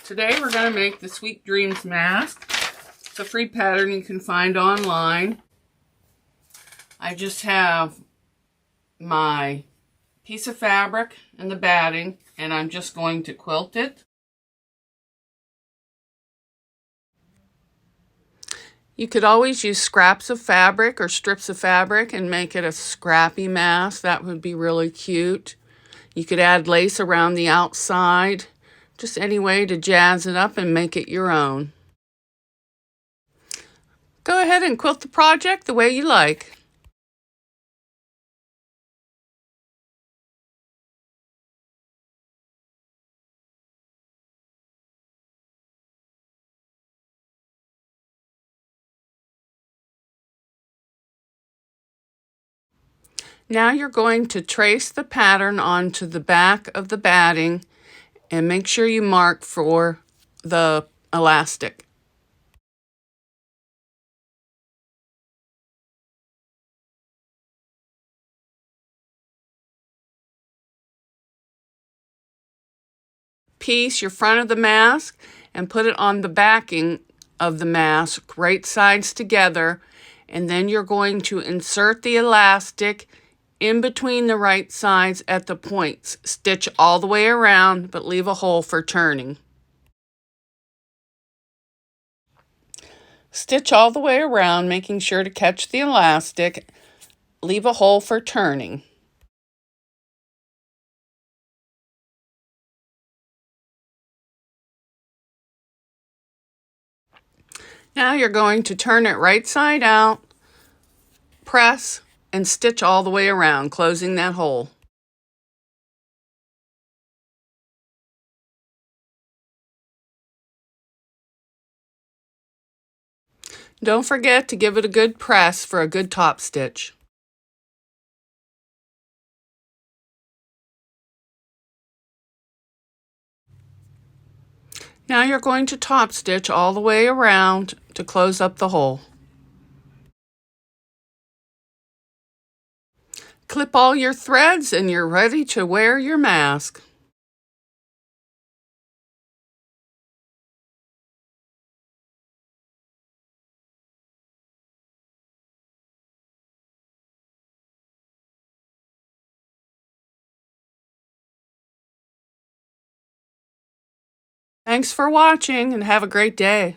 Today we're going to make the Sweet Dreams mask. It's a free pattern you can find online. I just have my piece of fabric and the batting, and I'm just going to quilt it. You could always use scraps of fabric or strips of fabric and make it a scrappy mask. That would be really cute. You could add lace around the outside. Just any way to jazz it up and make it your own. Go ahead and quilt the project the way you like. Now you're going to trace the pattern onto the back of the batting and make sure you mark for the elastic. Piece your front of the mask and put it on the backing of the mask, right sides together, and then you're going to insert the elastic in between the right sides at the points. Stitch all the way around, but leave a hole for turning. Stitch all the way around, making sure to catch the elastic. Leave a hole for turning. Now you're going to turn it right side out, press, and stitch all the way around, closing that hole. Don't forget to give it a good press for a good top stitch. Now you're going to top stitch all the way around to close up the hole. Clip all your threads and you're ready to wear your mask. Thanks for watching and have a great day.